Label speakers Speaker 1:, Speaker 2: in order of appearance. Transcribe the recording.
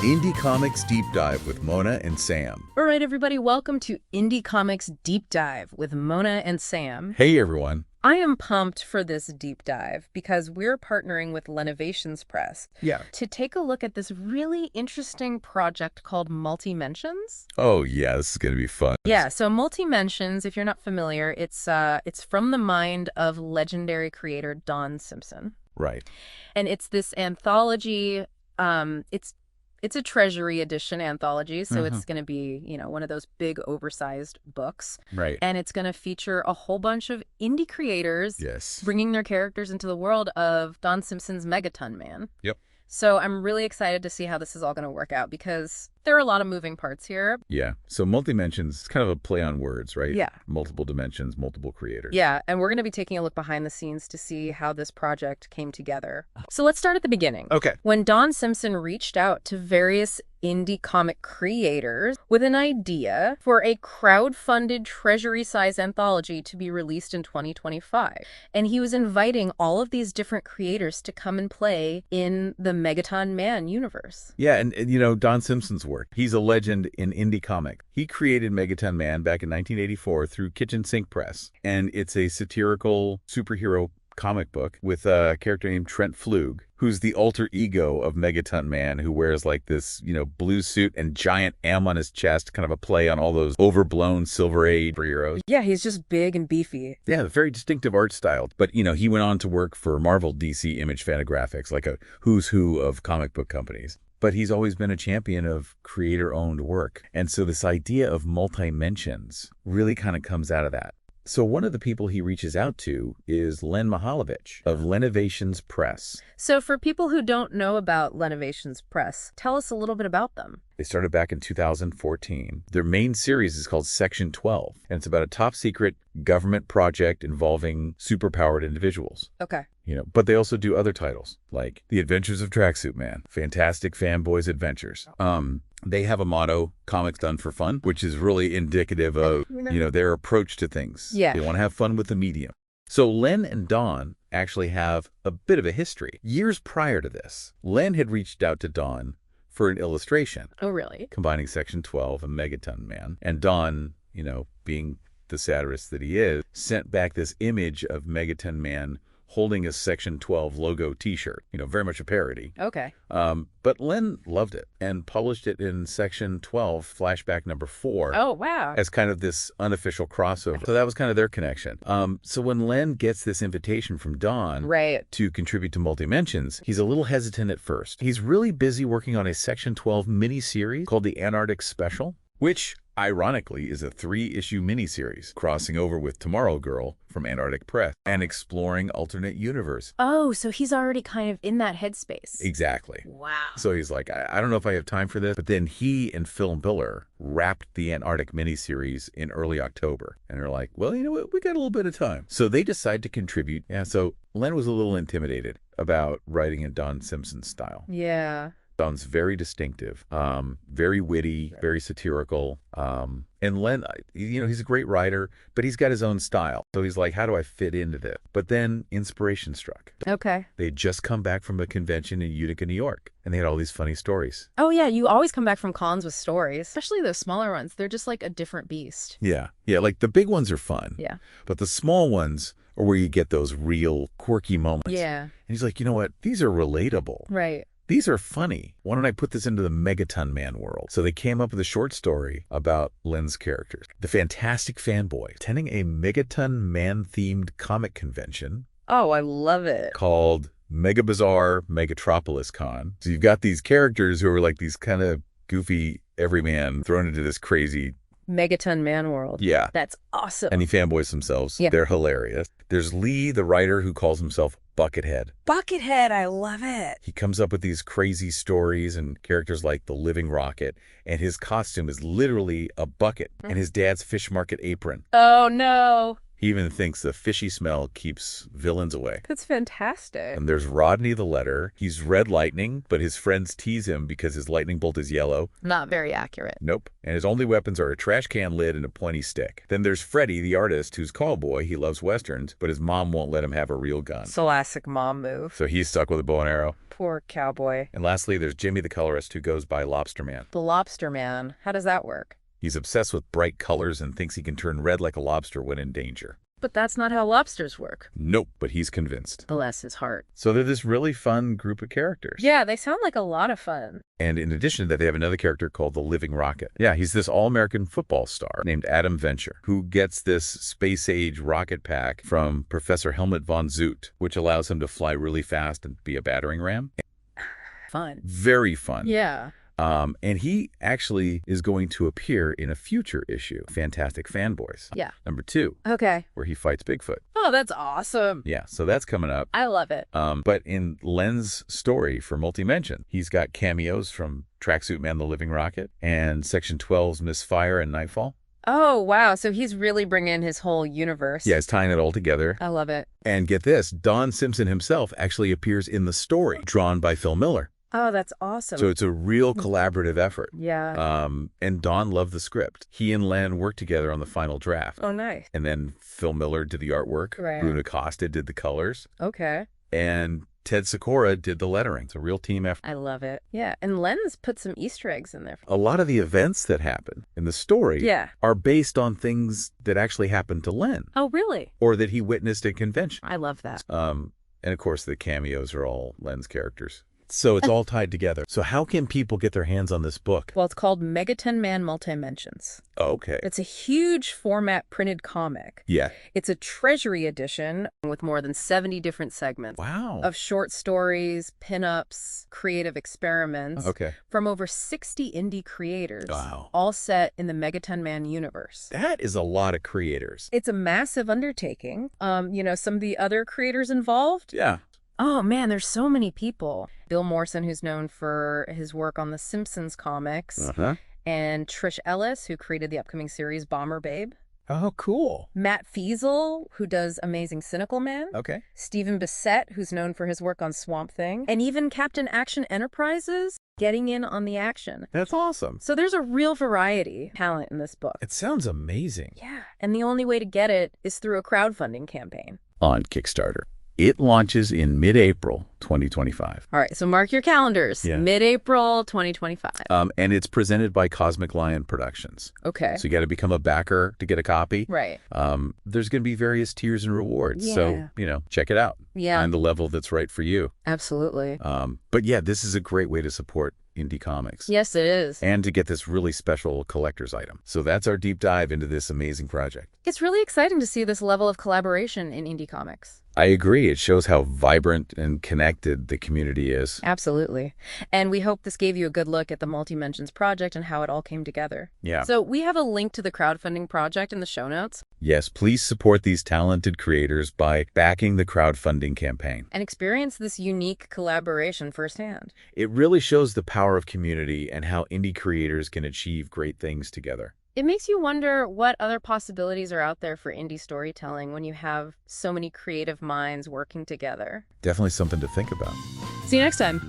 Speaker 1: Indie Comics Deep Dive with Mona and Sam.
Speaker 2: All right, everybody, welcome to Indie Comics Deep Dive with Mona and Sam.
Speaker 1: Hey, everyone.
Speaker 2: I am pumped for this deep dive because we're partnering with Lenovations Press to take a look at this really interesting project called Multimensions.
Speaker 1: Oh, yeah, this is going to be fun.
Speaker 2: Yeah, so Multimensions, if you're not familiar, it's from the mind of legendary creator Don Simpson.
Speaker 1: Right.
Speaker 2: And it's this anthology. It's a treasury edition anthology, so it's going to be, one of those big oversized books.
Speaker 1: Right.
Speaker 2: And it's going to feature a whole bunch of indie creators bringing their characters into the world of Don Simpson's Megaton Man.
Speaker 1: Yep.
Speaker 2: So I'm really excited to see how this is all going to work out because there are a lot of moving parts here.
Speaker 1: Yeah. So Multimensions is kind of a play on words, right?
Speaker 2: Yeah.
Speaker 1: Multiple dimensions, multiple creators.
Speaker 2: Yeah. And we're going to be taking a look behind the scenes to see how this project came together. So let's start at the beginning.
Speaker 1: Okay.
Speaker 2: When Don Simpson reached out to various indie comic creators with an idea for a crowd-funded treasury-size anthology to be released in 2025. And he was inviting all of these different creators to come and play in the Megaton Man universe.
Speaker 1: Yeah, and Don Simpson's work. He's a legend in indie comic. He created Megaton Man back in 1984 through Kitchen Sink Press. And it's a satirical superhero comic book with a character named Trent Flug, who's the alter ego of Megaton Man, who wears like this, blue suit and giant M on his chest, kind of a play on all those overblown Silver Age superheroes.
Speaker 2: Yeah, he's just big and beefy.
Speaker 1: Yeah, very distinctive art style. But, he went on to work for Marvel, DC, Image Fantagraphics, like a who's who of comic book companies. But he's always been a champion of creator-owned work. And so this idea of multi-mentions really kind of comes out of that. So one of the people he reaches out to is Len Mihalovich of Lenovations Press.
Speaker 2: So for people who don't know about Lenovations Press, tell us a little bit about them.
Speaker 1: They started back in 2014. Their main series is called Section 12, and it's about a top-secret government project involving superpowered individuals.
Speaker 2: Okay.
Speaker 1: But they also do other titles, like The Adventures of Tracksuit Man, Fantastic FanBoys Adventures. They have a motto, comics done for fun, which is really indicative of, their approach to things.
Speaker 2: Yeah.
Speaker 1: They want to have fun with the medium. So Len and Don actually have a bit of a history. Years prior to this, Len had reached out to Don for an illustration.
Speaker 2: Oh, really?
Speaker 1: Combining Section 12 and Megaton Man. And Don, being the satirist that he is, sent back this image of Megaton Man holding a Section 12 logo T-shirt, very much a parody.
Speaker 2: Okay.
Speaker 1: But Len loved it and published it in Section 12, flashback number 4.
Speaker 2: Oh, wow.
Speaker 1: As kind of this unofficial crossover. So that was kind of their connection. So when Len gets this invitation from Don to contribute to Multimensions, he's a little hesitant at first. He's really busy working on a Section 12 miniseries called the Antarctic Special, which ironically is a 3-issue miniseries crossing over with Tomorrow Girl from Antarctic Press and exploring alternate universe.
Speaker 2: Oh, so he's already kind of in that headspace.
Speaker 1: Exactly.
Speaker 2: Wow.
Speaker 1: So he's like, I don't know if I have time for this. But then he and Phil Biller wrapped the Antarctic miniseries in early October. And they're like, well, you know what? We got a little bit of time. So they decide to contribute. Yeah, so Len was a little intimidated about writing in Don Simpson style.
Speaker 2: Yeah.
Speaker 1: Don's very distinctive, very witty, very satirical. And Len, he's a great writer, but he's got his own style. So he's like, how do I fit into this? But then inspiration struck.
Speaker 2: Okay.
Speaker 1: They had just come back from a convention in Utica, New York, and they had all these funny stories.
Speaker 2: Oh, yeah. You always come back from cons with stories, especially those smaller ones. They're just like a different beast.
Speaker 1: Yeah. Yeah. Like the big ones are fun.
Speaker 2: Yeah.
Speaker 1: But the small ones are where you get those real quirky moments.
Speaker 2: Yeah.
Speaker 1: And he's like, you know what? These are relatable.
Speaker 2: Right.
Speaker 1: These are funny. Why don't I put this into the Megaton Man world? So they came up with a short story about Len's characters. The Fantastic FanBoys attending a Megaton Man-themed comic convention.
Speaker 2: Oh, I love it.
Speaker 1: Called Mega Bazaar Megatropolis Con. So you've got these characters who are like these kind of goofy everyman thrown into this crazy
Speaker 2: Megaton Man world.
Speaker 1: Yeah.
Speaker 2: That's awesome.
Speaker 1: And the fanboys themselves.
Speaker 2: Yeah.
Speaker 1: They're hilarious. There's Lee, the writer, who calls himself Buckethead.
Speaker 2: Buckethead, I love it.
Speaker 1: He comes up with these crazy stories and characters like the Living Rocket, and his costume is literally a bucket and his dad's fish market apron.
Speaker 2: Oh, no.
Speaker 1: He even thinks the fishy smell keeps villains away.
Speaker 2: That's fantastic.
Speaker 1: And there's Rodney the letter. He's red lightning, but his friends tease him because his lightning bolt is yellow.
Speaker 2: Not very accurate.
Speaker 1: Nope. And his only weapons are a trash can lid and a pointy stick. Then there's Freddy the artist, who's cowboy. He loves westerns, but his mom won't let him have a real gun.
Speaker 2: Classic mom move.
Speaker 1: So he's stuck with a bow and arrow.
Speaker 2: Poor cowboy.
Speaker 1: And lastly, there's Jimmy the colorist, who goes by Lobster Man.
Speaker 2: The Lobster Man. How does that work?
Speaker 1: He's obsessed with bright colors and thinks he can turn red like a lobster when in danger.
Speaker 2: But that's not how lobsters work.
Speaker 1: Nope, but he's convinced.
Speaker 2: Bless his heart.
Speaker 1: So they're this really fun group of characters.
Speaker 2: Yeah, they sound like a lot of fun.
Speaker 1: And in addition to that, they have another character called the Living Rocket. Yeah, he's this all-American football star named Adam Venture, who gets this space-age rocket pack from Professor Helmut von Zoot, which allows him to fly really fast and be a battering ram.
Speaker 2: Fun.
Speaker 1: Very fun.
Speaker 2: Yeah.
Speaker 1: And he actually is going to appear in a future issue, Fantastic FanBoys.
Speaker 2: Yeah.
Speaker 1: #2.
Speaker 2: Okay.
Speaker 1: Where he fights Bigfoot.
Speaker 2: Oh, that's awesome.
Speaker 1: Yeah, so that's coming up.
Speaker 2: I love it.
Speaker 1: But in Len's story for Multimension, he's got cameos from Tracksuit Man the Living Rocket and Section 12's Miss Fire and Nite-Fall.
Speaker 2: Oh, wow. So he's really bringing his whole universe.
Speaker 1: Yeah, he's tying it all together.
Speaker 2: I love it.
Speaker 1: And get this, Don Simpson himself actually appears in the story, drawn by Phil Miller.
Speaker 2: Oh, that's awesome.
Speaker 1: So it's a real collaborative effort.
Speaker 2: Yeah.
Speaker 1: And Don loved the script. He and Len worked together on the final draft.
Speaker 2: Oh, nice.
Speaker 1: And then Phil Miller did the artwork.
Speaker 2: Right.
Speaker 1: Bruno Costa did the colors.
Speaker 2: Okay.
Speaker 1: And Ted Sikora did the lettering. It's a real team effort.
Speaker 2: I love it. Yeah. And Len's put some Easter eggs in there.
Speaker 1: A lot of the events that happen in the story are based on things that actually happened to Len.
Speaker 2: Oh, really?
Speaker 1: Or that he witnessed at convention.
Speaker 2: I love that.
Speaker 1: And of course, the cameos are all Len's characters. So it's all tied together. So how can people get their hands on this book?
Speaker 2: Well, it's called Megaton Man Multimensions.
Speaker 1: Okay.
Speaker 2: It's a huge format printed comic.
Speaker 1: Yeah.
Speaker 2: It's a treasury edition with more than 70 different segments.
Speaker 1: Wow.
Speaker 2: Of short stories, pinups, creative experiments.
Speaker 1: Okay.
Speaker 2: From over 60 indie creators.
Speaker 1: Wow.
Speaker 2: All set in the Megaton Man universe.
Speaker 1: That is a lot of creators.
Speaker 2: It's a massive undertaking. Some of the other creators involved.
Speaker 1: Yeah.
Speaker 2: Oh, man, there's so many people. Bill Morrison, who's known for his work on the Simpsons comics. And Trish Ellis, who created the upcoming series Bomber Babe.
Speaker 1: Oh, cool.
Speaker 2: Matt Feasel, who does Amazing Cynical Man.
Speaker 1: Okay.
Speaker 2: Stephen Bissett, who's known for his work on Swamp Thing. And even Captain Action Enterprises getting in on the action.
Speaker 1: That's awesome.
Speaker 2: So there's a real variety of talent in this book.
Speaker 1: It sounds amazing.
Speaker 2: Yeah. And the only way to get it is through a crowdfunding campaign.
Speaker 1: On Kickstarter. It launches in mid-April 2025.
Speaker 2: All right, so mark your calendars.
Speaker 1: Yeah.
Speaker 2: Mid-April 2025.
Speaker 1: And it's presented by Cosmic Lion Productions.
Speaker 2: Okay.
Speaker 1: So you got to become a backer to get a copy.
Speaker 2: Right.
Speaker 1: There's going to be various tiers and rewards.
Speaker 2: Yeah.
Speaker 1: So, check it out.
Speaker 2: Yeah.
Speaker 1: Find the level that's right for you.
Speaker 2: Absolutely.
Speaker 1: But yeah, this is a great way to support indie comics.
Speaker 2: Yes, it is.
Speaker 1: And to get this really special collector's item. So that's our deep dive into this amazing project.
Speaker 2: It's really exciting to see this level of collaboration in indie comics.
Speaker 1: I agree. It shows how vibrant and connected the community is.
Speaker 2: Absolutely. And we hope this gave you a good look at the Multimensions project and how it all came together.
Speaker 1: Yeah.
Speaker 2: So we have a link to the crowdfunding project in the show notes.
Speaker 1: Yes, please support these talented creators by backing the crowdfunding campaign.
Speaker 2: And experience this unique collaboration firsthand.
Speaker 1: It really shows the power of community and how indie creators can achieve great things together.
Speaker 2: It makes you wonder what other possibilities are out there for indie storytelling when you have so many creative minds working together.
Speaker 1: Definitely something to think about.
Speaker 2: See you next time.